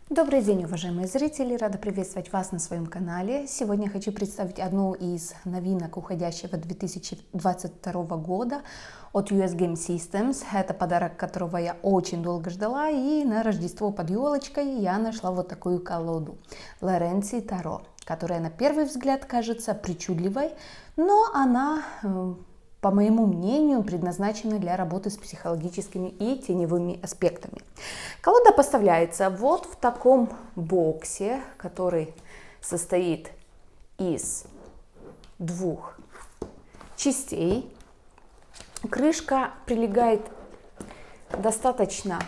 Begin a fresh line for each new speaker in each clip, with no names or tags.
Добрый день, уважаемые зрители! Рада приветствовать вас на своем канале. Сегодня хочу представить одну из новинок уходящего 2022 года от US Game Systems. Это подарок, которого я очень долго ждала, и на Рождество под елочкой я нашла вот такую колоду Лоренци Таро, которая на первый взгляд кажется причудливой, но она, по моему мнению, предназначена для работы с психологическими и теневыми аспектами. Колода поставляется вот в таком боксе, который состоит из двух частей. Крышка прилегает достаточно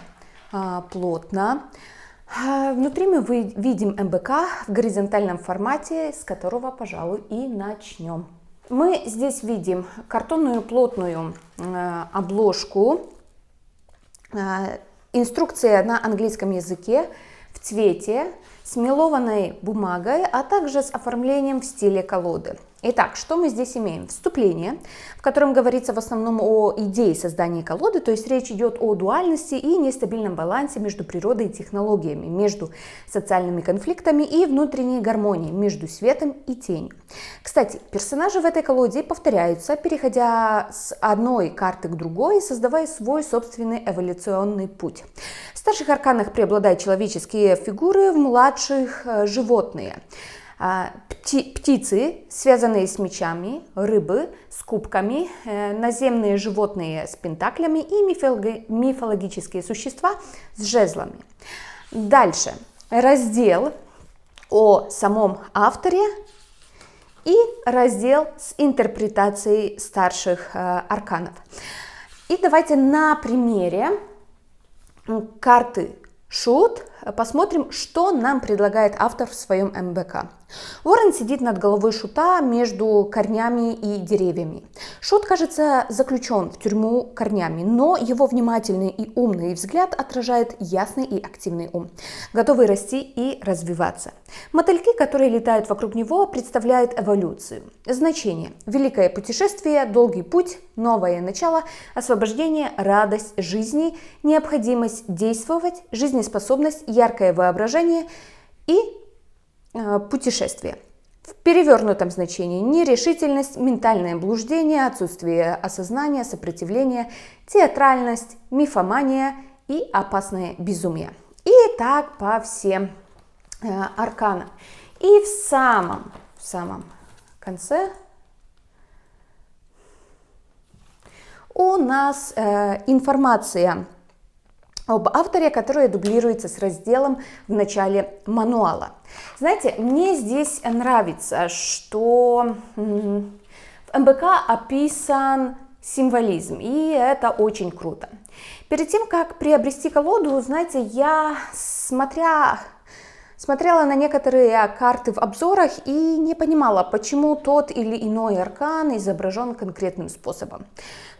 плотно. Внутри мы видим МБК в горизонтальном формате, с которого, пожалуй, и начнем. Мы здесь видим картонную плотную обложку, инструкция на английском языке в цвете, с мелованной бумагой, а также с оформлением в стиле колоды. Итак, что мы здесь имеем? Вступление, в котором говорится в основном о идее создания колоды, то есть речь идет о дуальности и нестабильном балансе между природой и технологиями, между социальными конфликтами и внутренней гармонией, между светом и тенью. Кстати, персонажи в этой колоде повторяются, переходя с одной карты к другой, создавая свой собственный эволюционный путь. В старших арканах преобладают человеческие фигуры, в младших – животные. Птицы, связанные с мечами, рыбы с кубками, наземные животные с пентаклями и мифологические существа с жезлами. Дальше раздел о самом авторе и раздел с интерпретацией старших арканов. И давайте на примере карты Шут посмотрим, что нам предлагает автор в своем МБК. Ворон сидит над головой Шута между корнями и деревьями. Шут, кажется, заключен в тюрьму корнями, но его внимательный и умный взгляд отражает ясный и активный ум, готовый расти и развиваться. Мотыльки, которые летают вокруг него, представляют эволюцию. Значение: великое путешествие, долгий путь, новое начало, освобождение, радость жизни, необходимость действовать, жизнеспособность, яркое воображение и путешествие. В перевернутом значении: нерешительность, ментальное блуждение, отсутствие осознания, сопротивление, театральность, мифомания и опасное безумие. И так по всем арканам. И в самом конце у нас информация об авторе, которая дублируется с разделом в начале мануала. Знаете, мне здесь нравится, что в МБК описан символизм, и это очень круто. Перед тем, как приобрести колоду, знаете, я смотрела на некоторые карты в обзорах и не понимала, почему тот или иной аркан изображен конкретным способом.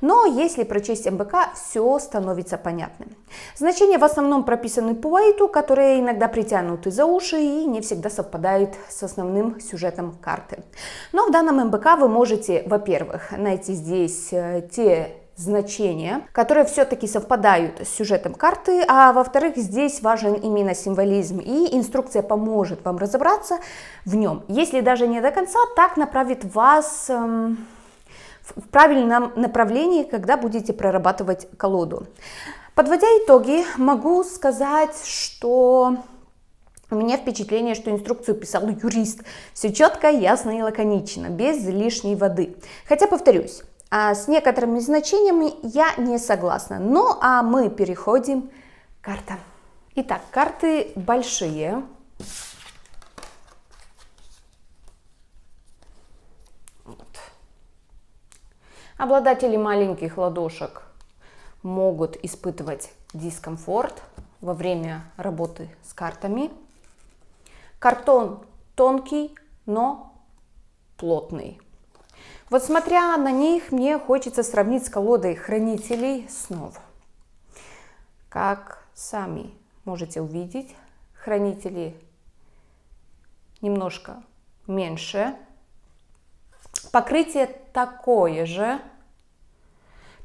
Но если прочесть МБК, все становится понятным. Значения в основном прописаны по Уайту, которые иногда притянуты за уши и не всегда совпадают с основным сюжетом карты. Но в данном МБК вы можете, во-первых, найти здесь те значения, которые все-таки совпадают с сюжетом карты, а во-вторых, здесь важен именно символизм, и инструкция поможет вам разобраться в нем. Если даже не до конца, так направит вас в правильном направлении, когда будете прорабатывать колоду. Подводя итоги, могу сказать, что у меня впечатление, что инструкцию писал юрист. Все четко, ясно и лаконично, без лишней воды. Хотя, повторюсь, с некоторыми значениями я не согласна. Ну а мы переходим к картам. Итак, карты большие. Обладатели маленьких ладошек могут испытывать дискомфорт во время работы с картами. Картон тонкий, но плотный. Вот смотря на них, мне хочется сравнить с колодой хранителей снов. Как сами можете увидеть, хранители немножко меньше. Покрытие такое же,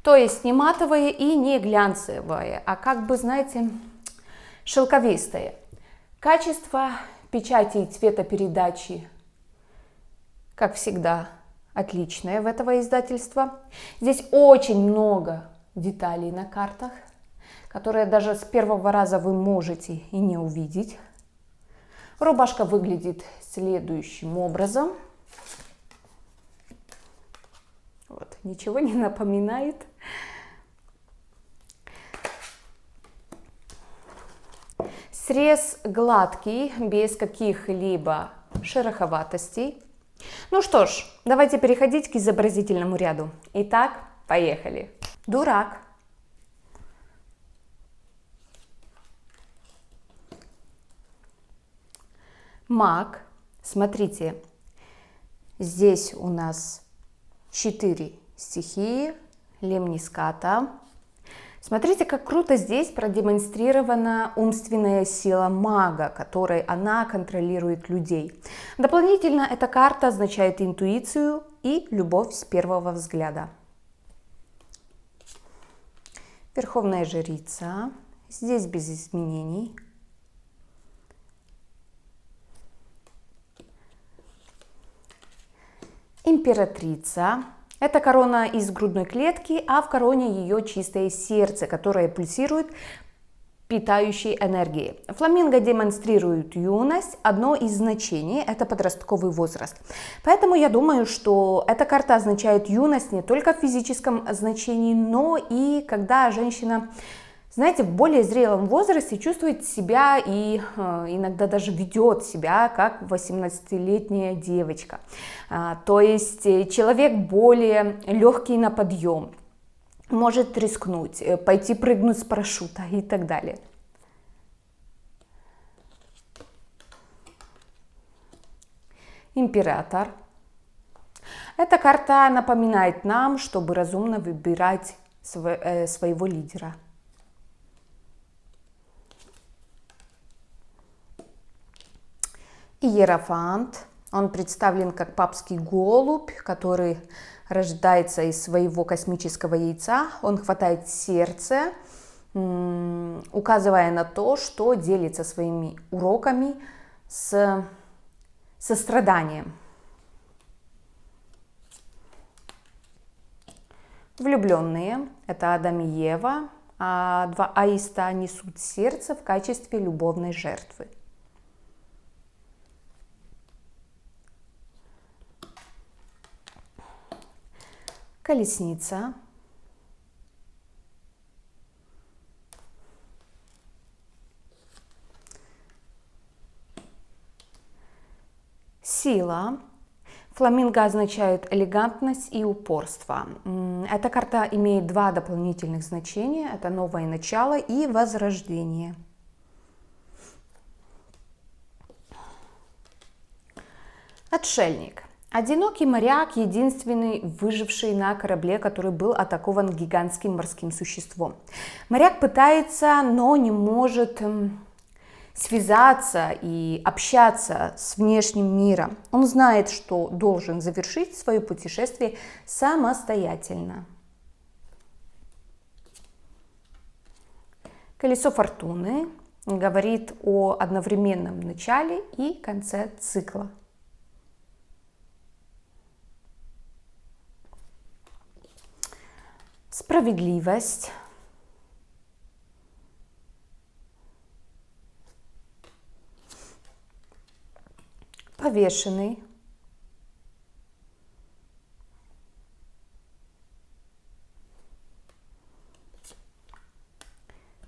то есть не матовое и не глянцевое, а как бы, знаете, шелковистое. Качество печати и цветопередачи, как всегда, отличное в этого издательства. Здесь очень много деталей на картах, которые даже с первого раза вы можете и не увидеть. Рубашка выглядит следующим образом. Вот, ничего не напоминает. Срез гладкий, без каких-либо шероховатостей. Ну что ж, давайте переходить к изобразительному ряду. Итак, поехали. Дурак. Маг. Смотрите, здесь у нас 4 стихии, лемниската. Смотрите, как круто здесь продемонстрирована умственная сила мага, которой она контролирует людей. Дополнительно эта карта означает интуицию и любовь с первого взгляда. Верховная жрица. Здесь без изменений. Императрица. Это корона из грудной клетки, а в короне ее чистое сердце, которое пульсирует питающей энергией. Фламинго демонстрирует юность. Одно из значений – это подростковый возраст. Поэтому я думаю, что эта карта означает юность не только в физическом значении, но и когда женщина, знаете, в более зрелом возрасте чувствует себя и иногда даже ведет себя как 18-летняя девочка. То есть человек более легкий на подъем, может рискнуть, пойти прыгнуть с парашюта и так далее. Император. Эта карта напоминает нам, чтобы разумно выбирать своего лидера. Иерофант. Он представлен как папский голубь, который рождается из своего космического яйца. Он хватает сердце, указывая на то, что делится своими уроками с состраданием. Влюбленные – это Адам и Ева, а 2 аиста несут сердце в качестве любовной жертвы. Колесница. Сила. Фламинго означает элегантность и упорство. Эта карта имеет 2 дополнительных значения. Это новое начало и возрождение. Отшельник. Одинокий моряк, единственный выживший на корабле, который был атакован гигантским морским существом. Моряк пытается, но не может связаться и общаться с внешним миром. Он знает, что должен завершить свое путешествие самостоятельно. Колесо фортуны говорит о одновременном начале и конце цикла. Справедливость. Повешенный.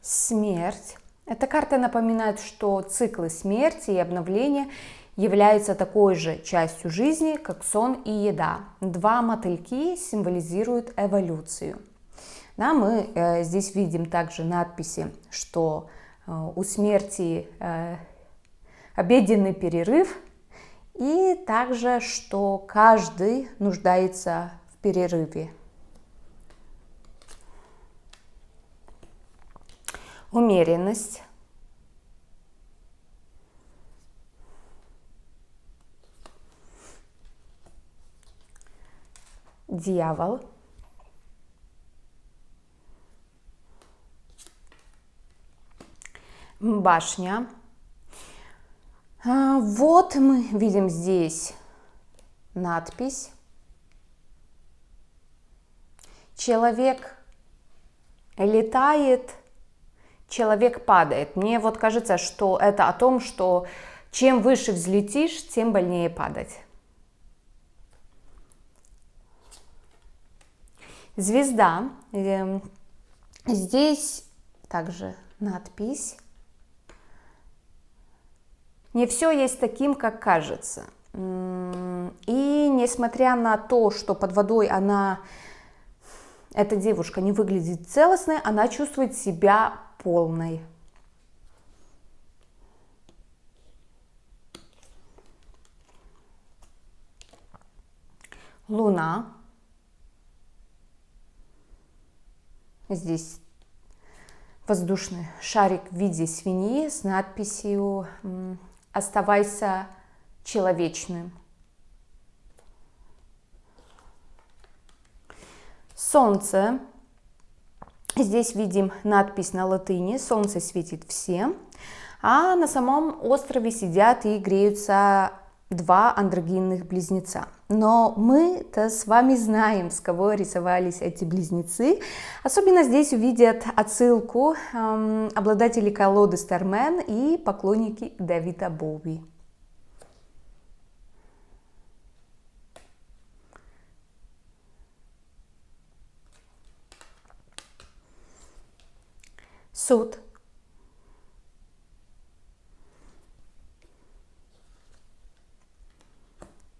Смерть. Эта карта напоминает, что циклы смерти и обновления являются такой же частью жизни, как сон и еда. 2 мотыльки символизируют эволюцию. Да, мы здесь видим также надписи, что у смерти обеденный перерыв, и также, что каждый нуждается в перерыве. Умеренность. Дьявол. Башня. Вот мы видим здесь надпись. Человек летает, человек падает. Мне вот кажется, что это о том, что чем выше взлетишь, тем больнее падать. Звезда. Здесь также надпись. Не все есть таким, как кажется. И несмотря на то, что под водой эта девушка не выглядит целостной, она чувствует себя полной. Луна. Здесь воздушный шарик в виде свиньи с надписью «Оставайся человечным». Солнце. Здесь видим надпись на латыни «Солнце светит всем», а на самом острове сидят и греются два андрогинных близнеца. Но мы-то с вами знаем, с кого рисовались эти близнецы. Особенно здесь увидят отсылку обладатели колоды Стармен и поклонники Дэвида Боуи. Суд.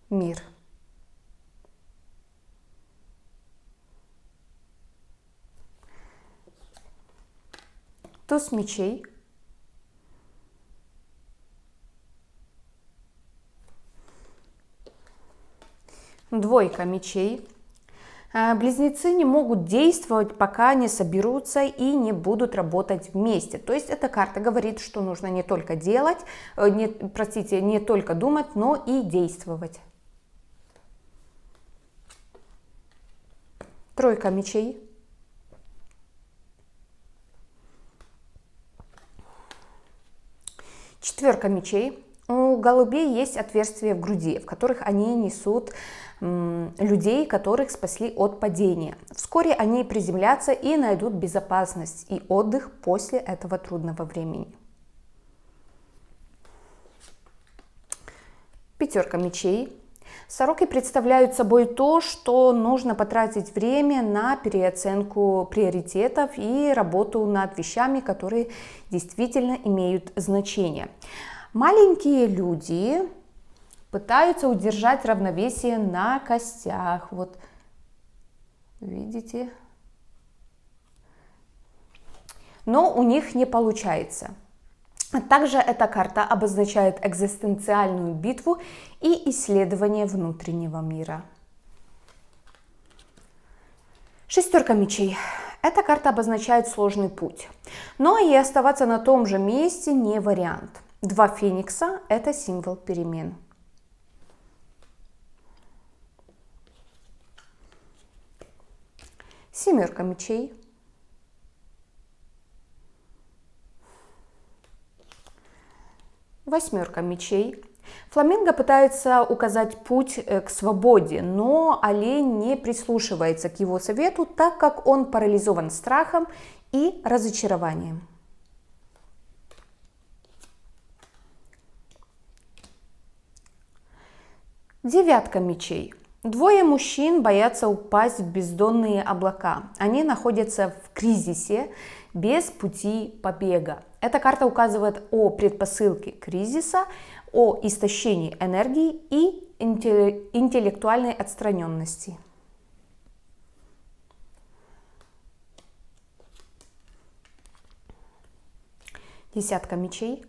Мир. Туз мечей. Двойка мечей. Близнецы не могут действовать, пока не соберутся и не будут работать вместе. То есть эта карта говорит, что нужно не только делать, не только думать, но и действовать. Тройка мечей. Четверка мечей. У голубей есть отверстия в груди, в которых они несут людей, которых спасли от падения. Вскоре они приземлятся и найдут безопасность и отдых после этого трудного времени. Пятерка мечей. Сороки представляют собой то, что нужно потратить время на переоценку приоритетов и работу над вещами, которые действительно имеют значение. Маленькие люди пытаются удержать равновесие на костях. Вот, видите? Но у них не получается. Также эта карта обозначает экзистенциальную битву и исследование внутреннего мира. Шестерка мечей. Эта карта обозначает сложный путь. Но и оставаться на том же месте не вариант. Два феникса – это символ перемен. Семерка мечей. Восьмерка мечей. Фламинго пытается указать путь к свободе, но олень не прислушивается к его совету, так как он парализован страхом и разочарованием. Девятка мечей. Двое мужчин боятся упасть в бездонные облака. Они находятся в кризисе без пути побега. Эта карта указывает о предпосылке кризиса, о истощении энергии и интеллектуальной отстраненности. Десятка мечей.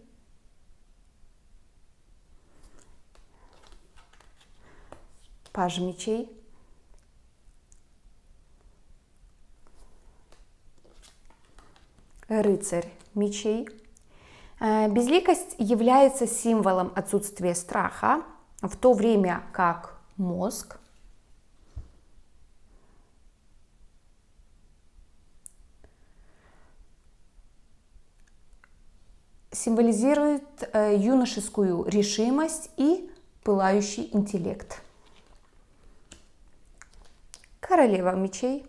Паж мечей. Рыцарь мечей. Безликость является символом отсутствия страха, в то время как мозг символизирует юношескую решимость и пылающий интеллект. Королева мечей.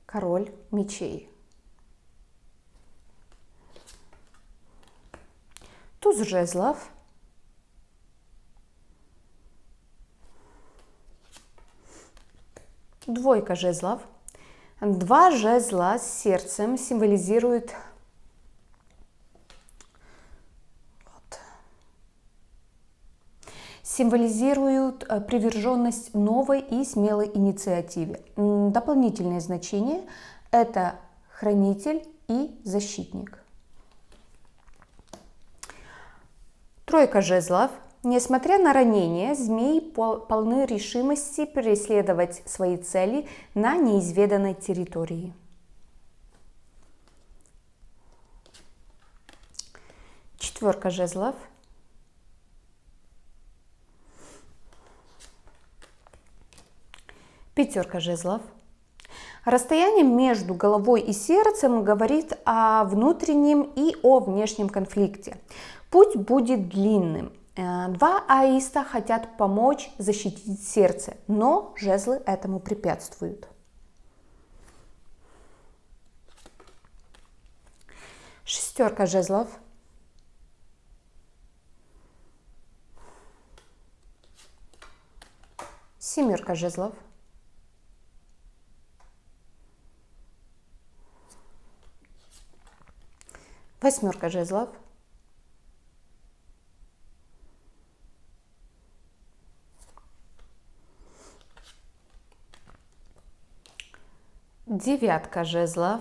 Король мечей. Туз жезлов. Двойка жезлов. Два жезла с сердцем символизируют приверженность новой и смелой инициативе. Дополнительное значение – это хранитель и защитник. Тройка жезлов. Несмотря на ранения, змеи полны решимости преследовать свои цели на неизведанной территории. Четверка жезлов. Пятерка жезлов. Расстояние между головой и сердцем говорит о внутреннем и о внешнем конфликте. Путь будет длинным. Два аиста хотят помочь защитить сердце, но жезлы этому препятствуют. Шестерка жезлов. Семерка жезлов. Восьмерка жезлов. Девятка жезлов.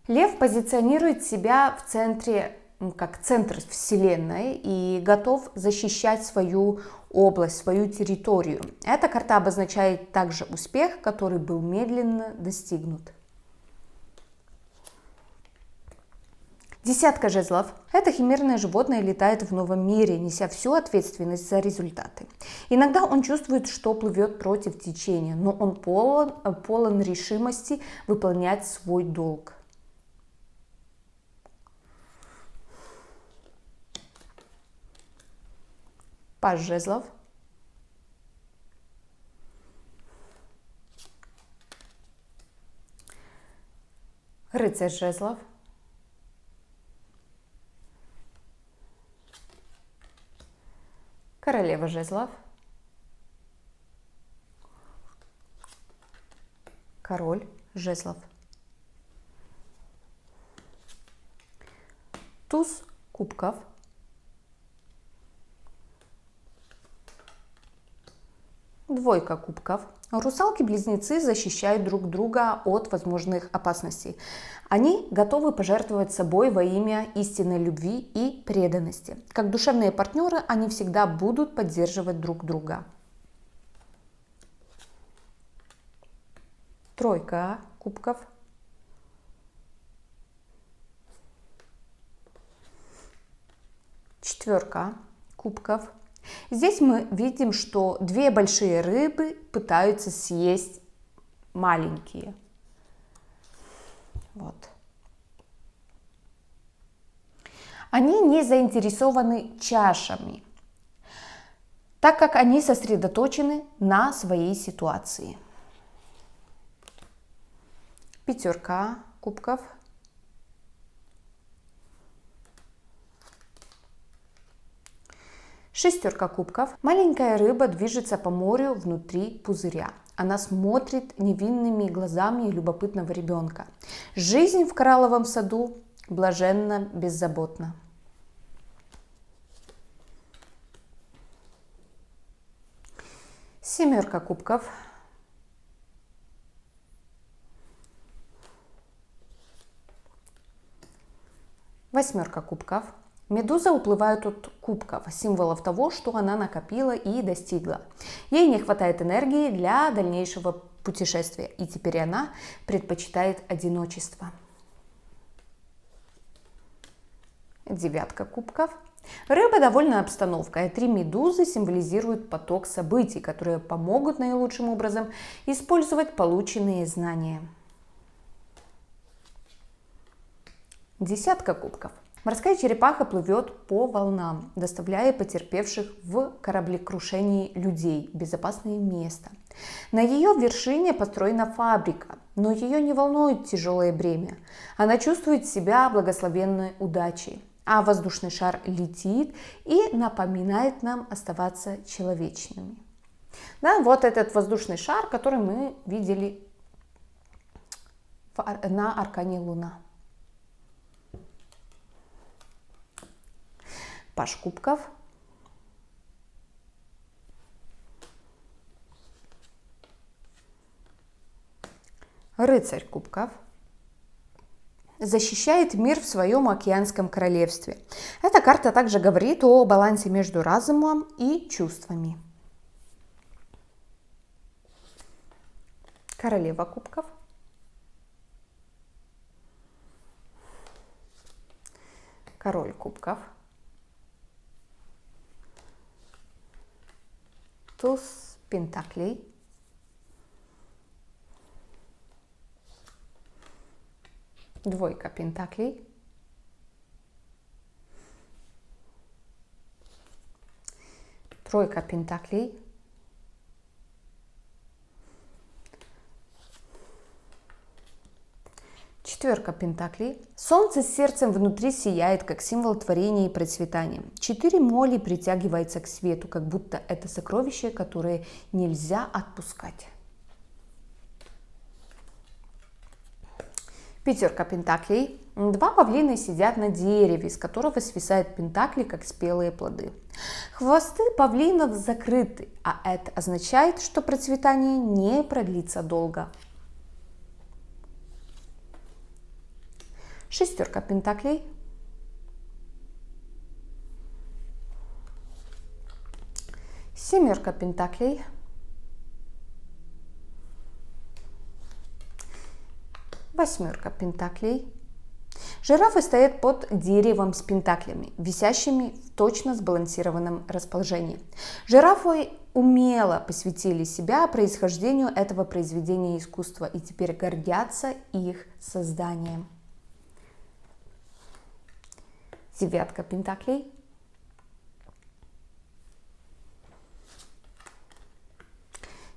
Лев позиционирует себя в центре, как центр вселенной и готов защищать свою область, свою территорию. Эта карта обозначает также успех, который был медленно достигнут. Десятка жезлов. Это химерное животное летает в новом мире, неся всю ответственность за результаты. Иногда он чувствует, что плывет против течения, но он полон решимости выполнять свой долг. Паж жезлов. Рыцарь жезлов. Королева жезлов. Король жезлов. Туз кубков. Двойка кубков. Русалки-близнецы защищают друг друга от возможных опасностей. Они готовы пожертвовать собой во имя истинной любви и преданности. Как душевные партнеры они всегда будут поддерживать друг друга. Тройка кубков. Четверка кубков. Здесь мы видим, что две большие рыбы пытаются съесть маленькие. Вот. Они не заинтересованы чашами, так как они сосредоточены на своей ситуации. Пятерка кубков. Шестерка кубков. Маленькая рыба движется по морю внутри пузыря. Она смотрит невинными глазами любопытного ребенка. Жизнь в коралловом саду блаженно беззаботна. Семерка кубков. Восьмерка кубков. Медуза уплывает от кубков, символов того, что она накопила и достигла. Ей не хватает энергии для дальнейшего путешествия, и теперь она предпочитает одиночество. Девятка кубков. Рыба довольна обстановкой, а три медузы символизируют поток событий, которые помогут наилучшим образом использовать полученные знания. Десятка кубков. Морская черепаха плывет по волнам, доставляя потерпевших в кораблекрушении людей в безопасное место. На ее вершине построена фабрика, но ее не волнует тяжелое бремя. Она чувствует себя благословенной удачей, а воздушный шар летит и напоминает нам оставаться человечными. Да, вот этот воздушный шар, который мы видели на аркане Луна. Паж кубков. Рыцарь кубков. Защищает мир в своем океанском королевстве. Эта карта также говорит о балансе между разумом и чувствами. Королева кубков. Король кубков. Туз пентаклей. Двойка пентаклей. Тройка пентаклей. Четверка пентаклей. Солнце с сердцем внутри сияет, как символ творения и процветания. 4 моли притягивается к свету, как будто это сокровище, которое нельзя отпускать. Пятерка пентаклей. 2 павлина сидят на дереве, с которого свисают пентакли, как спелые плоды. Хвосты павлинов закрыты, а это означает, что процветание не продлится долго. Шестерка пентаклей. Семерка пентаклей. Восьмерка пентаклей. Жирафы стоят под деревом с пентаклями, висящими в точно сбалансированном расположении. Жирафы умело посвятили себя происхождению этого произведения искусства и теперь гордятся их созданием. Девятка пентаклей.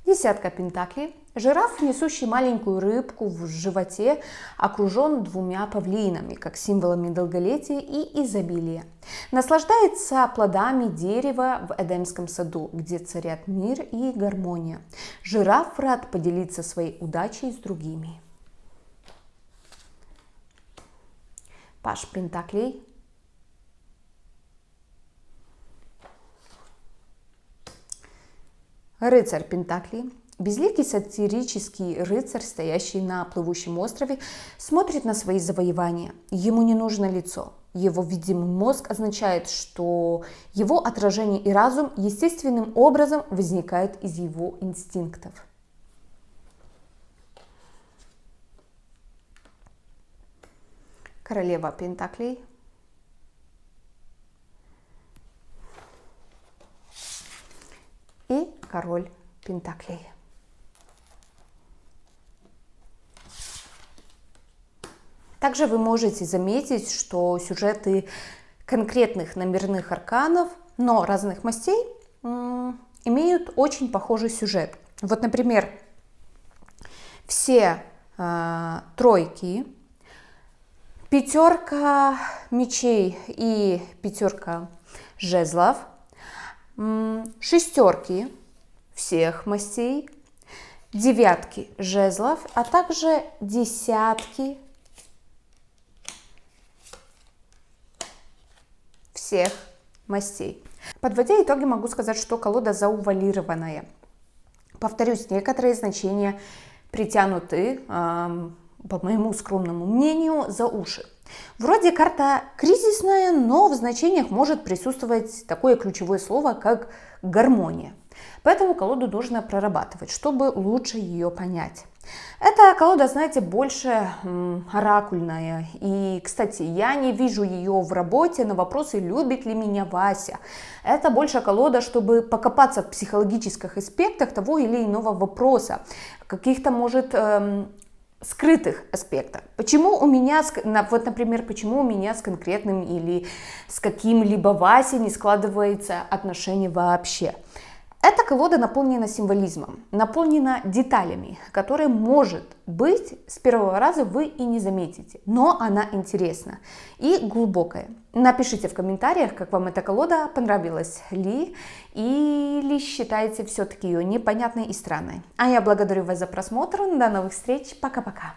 Десятка пентаклей. Жираф, несущий маленькую рыбку в животе, окружен 2 павлинами, как символами долголетия и изобилия. Наслаждается плодами дерева в Эдемском саду, где царят мир и гармония. Жираф рад поделиться своей удачей с другими. Паж пентаклей. Рыцарь пентаклей. Безликий сатирический рыцарь, стоящий на плывущем острове, смотрит на свои завоевания. Ему не нужно лицо. Его видимый мозг означает, что его отражение и разум естественным образом возникают из его инстинктов. Королева пентаклей. И король пентаклей. Также вы можете заметить, что сюжеты конкретных номерных арканов, но разных мастей, имеют очень похожий сюжет. Вот, например, все тройки, пятерка мечей и пятерка жезлов, шестерки всех мастей, девятки жезлов, а также десятки всех мастей. Подводя итоги, могу сказать, что колода заувалированная. Повторюсь, некоторые значения притянуты, по моему скромному мнению, за уши. Вроде карта кризисная, но в значениях может присутствовать такое ключевое слово, как гармония. Поэтому колоду нужно прорабатывать, чтобы лучше ее понять. Эта колода, знаете, больше оракульная. И, кстати, я не вижу ее в работе на вопросы «любит ли меня Вася?». Это больше колода, чтобы покопаться в психологических аспектах того или иного вопроса. Каких-то, может, скрытых аспектах. Почему у меня, вот, например, почему у меня с конкретным или с каким-либо Васей не складывается отношение вообще? Эта колода наполнена символизмом, наполнена деталями, которые, может быть, с первого раза вы и не заметите, но она интересна и глубокая. Напишите в комментариях, как вам эта колода, понравилась ли, или считаете все-таки ее непонятной и странной. А я благодарю вас за просмотр, до новых встреч, пока-пока!